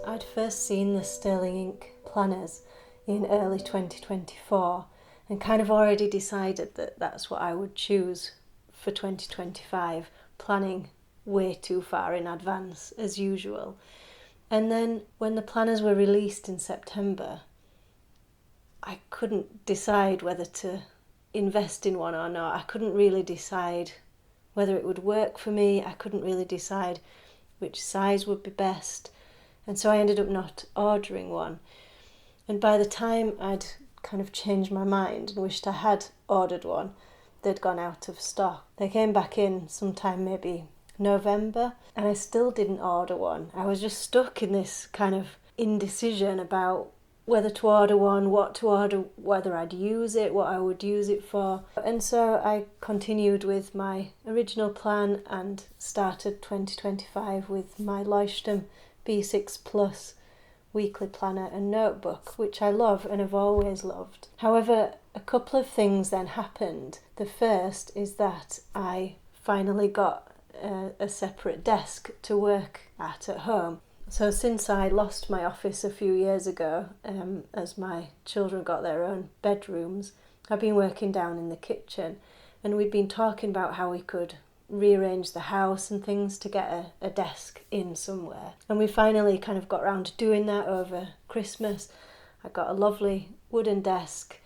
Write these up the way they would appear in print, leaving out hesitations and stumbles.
I'd first seen the Sterling Ink planners in early 2024 and kind of already decided that that's what I would choose for 2025, planning way too far in advance as usual. And then when the planners were released in September, I couldn't decide whether to invest in one or not. I couldn't really decide whether it would work for me. I couldn't really decide which size would be best. And so I ended up not ordering one. And by the time I'd kind of changed my mind and wished I had ordered one, they'd gone out of stock. They came back in sometime maybe November, and I still didn't order one. I was just stuck in this kind of indecision about whether to order one, what to order, whether I'd use it, what I would use it for. And so I continued with my original plan and started 2025 with my Leuchtturm B6 Plus weekly planner and notebook, which I love and have always loved. However, a couple of things then happened. The first is that I finally got a separate desk to work at home. So since I lost my office a few years ago, as my children got their own bedrooms, I've been working down in the kitchen, and we'd been talking about how we could rearrange the house and things to get a desk in somewhere. And we finally kind of got around to doing that over Christmas. I got a lovely wooden desk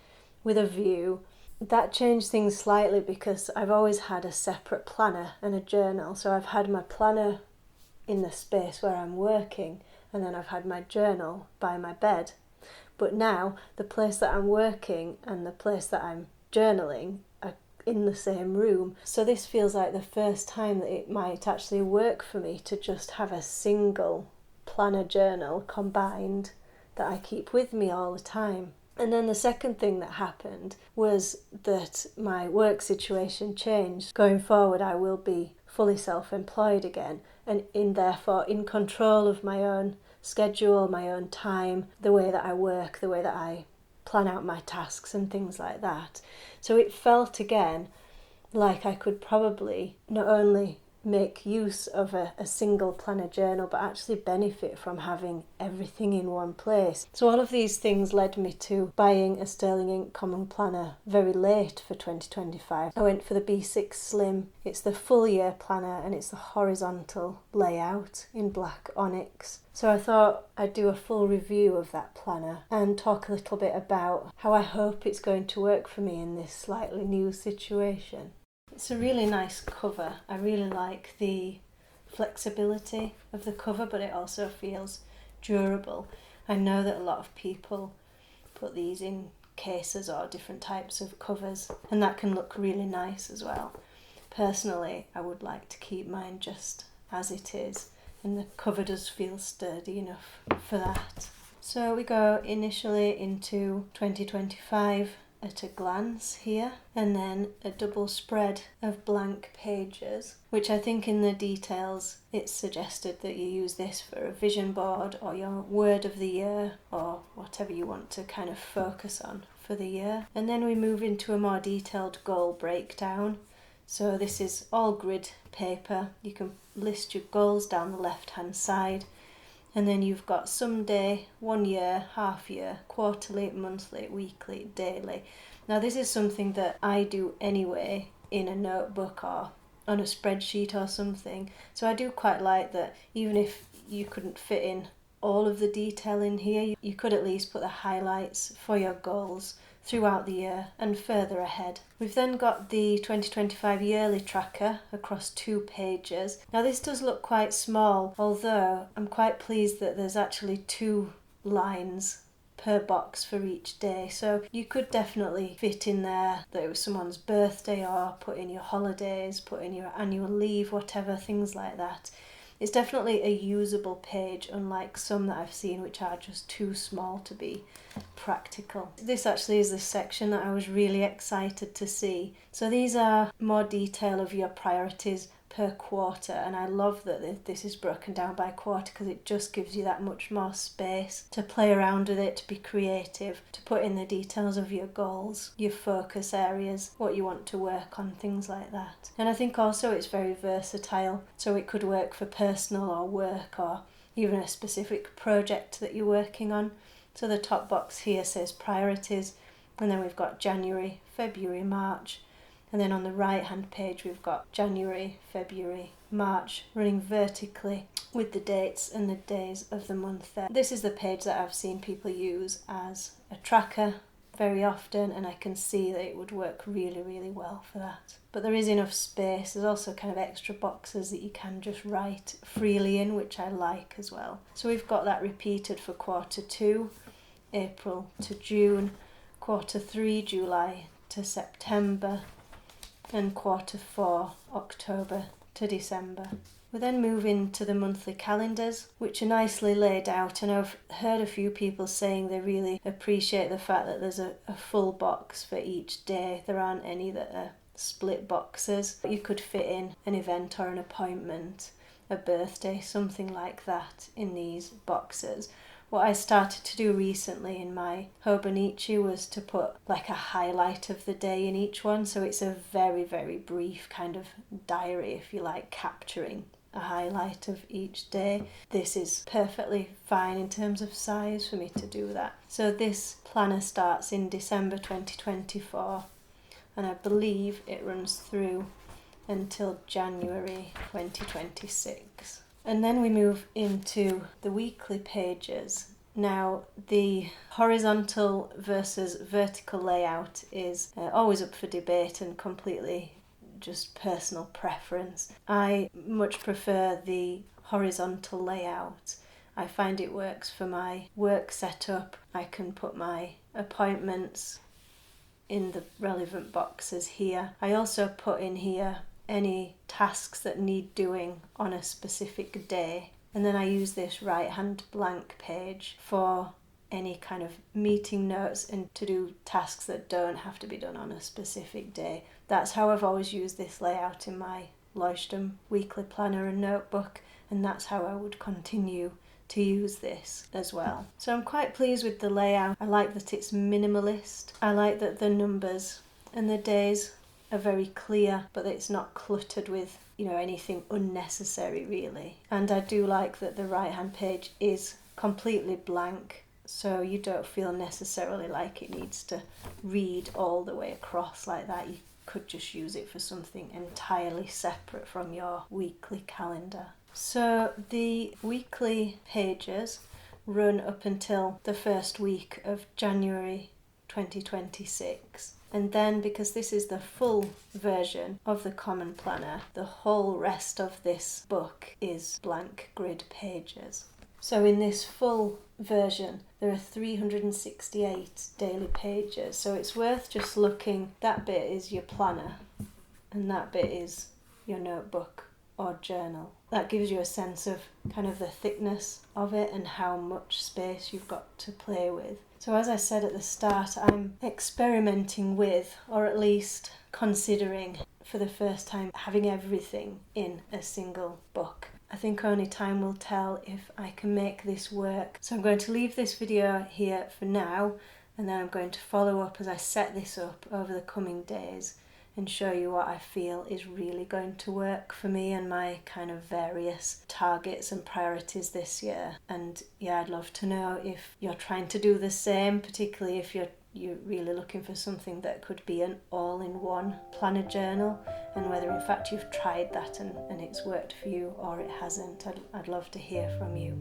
with a view. That changed things slightly because I've always had a separate planner and a journal. So I've had my planner in the space where I'm working, and then I've had my journal by my bed. But now the place that I'm working and the place that I'm journaling are in the same room. So this feels like the first time that it might actually work for me to just have a single planner journal combined that I keep with me all the time. And then the second thing that happened was that my work situation changed. Going forward, I will be fully self-employed again, and therefore in control of my own schedule, my own time, the way that I work, the way that I plan out my tasks and things like that. So it felt again like I could probably not only make use of a single planner journal, but actually benefit from having everything in one place. So all of these things led me to buying a Sterling Ink Common Planner very late for 2025. I went for the B6 Slim. It's the full year planner and it's the horizontal layout in black onyx. So I thought I'd do a full review of that planner and talk a little bit about how I hope it's going to work for me in this slightly new situation. It's a really nice cover. I really like the flexibility of the cover, but it also feels durable. I know that a lot of people put these in cases or different types of covers, and that can look really nice as well. Personally, I would like to keep mine just as it is, and the cover does feel sturdy enough for that. So we go initially into 2025 at a glance here, and then a double spread of blank pages, which I think in the details it's suggested that you use this for a vision board or your word of the year or whatever you want to kind of focus on for the year. And then we move into a more detailed goal breakdown. So this is all grid paper. You can list your goals down the left hand side, and then you've got someday, 1 year, half year, quarterly, monthly, weekly, daily. Now this is something that I do anyway in a notebook or on a spreadsheet or something. So I do quite like that even if you couldn't fit in all of the detail in here, you could at least put the highlights for your goals throughout the year and further ahead. We've then got the 2025 yearly tracker across 2 pages. Now this does look quite small, although I'm quite pleased that there's actually 2 lines per box for each day. So you could definitely fit in there that it was someone's birthday, or put in your holidays, put in your annual leave, whatever, things like that. It's definitely a usable page, unlike some that I've seen which are just too small to be practical. This actually is the section that I was really excited to see. So these are more detail of your priorities per quarter, and I love that this is broken down by quarter because it just gives you that much more space to play around with it, to be creative, to put in the details of your goals, your focus areas, what you want to work on, things like that. And I think also it's very versatile, so it could work for personal or work or even a specific project that you're working on. So the top box here says priorities, and then we've got January, February, March, and then on the right hand page we've got January, February, March running vertically with the dates and the days of the month there. This is the page that I've seen people use as a tracker very often, and I can see that it would work really, really well for that. But there is enough space. There's also kind of extra boxes that you can just write freely in, which I like as well. So we've got that repeated for quarter 2, April to June, quarter 3, July to September, and quarter 4, October to December. We then move into the monthly calendars, which are nicely laid out, and I've heard a few people saying they really appreciate the fact that there's a full box for each day. There aren't any that are split boxes. You could fit in an event or an appointment, a birthday, something like that in these boxes. What I started to do recently in my Hobonichi was to put like a highlight of the day in each one, so it's a very, very brief kind of diary, if you like, capturing a highlight of each day. This is perfectly fine in terms of size for me to do that. So this planner starts in December 2024, and I believe it runs through until January 2026. And then we move into the weekly pages. Now, the horizontal versus vertical layout is always up for debate and completely just personal preference. I much prefer the horizontal layout. I find it works for my work setup. I can put my appointments in the relevant boxes here. I also put in here any tasks that need doing on a specific day, and then I use this right hand blank page for any kind of meeting notes and to do tasks that don't have to be done on a specific day. That's how I've always used this layout in my Leuchtturm weekly planner and notebook, and that's how I would continue to use this as well. So I'm quite pleased with the layout. I like that it's minimalist. I like that the numbers and the days are very clear, but it's not cluttered with, anything unnecessary really. And I do like that the right hand page is completely blank, so you don't feel necessarily like it needs to read all the way across like that. You could just use it for something entirely separate from your weekly calendar. So the weekly pages run up until the first week of January 2026. And then, because this is the full version of the Common Planner, the whole rest of this book is blank grid pages. So in this full version, there are 368 daily pages. So it's worth just looking. That bit is your planner, and that bit is your notebook or journal. That gives you a sense of kind of the thickness of it and how much space you've got to play with. So as I said at the start, I'm experimenting with, or at least considering for the first time, having everything in a single book. I think only time will tell if I can make this work. So I'm going to leave this video here for now, and then I'm going to follow up as I set this up over the coming days and show you what I feel is really going to work for me and my kind of various targets and priorities this year. And yeah, I'd love to know if you're trying to do the same, particularly if you're really looking for something that could be an all-in-one planner journal, and whether in fact you've tried that and it's worked for you or it hasn't. I'd love to hear from you.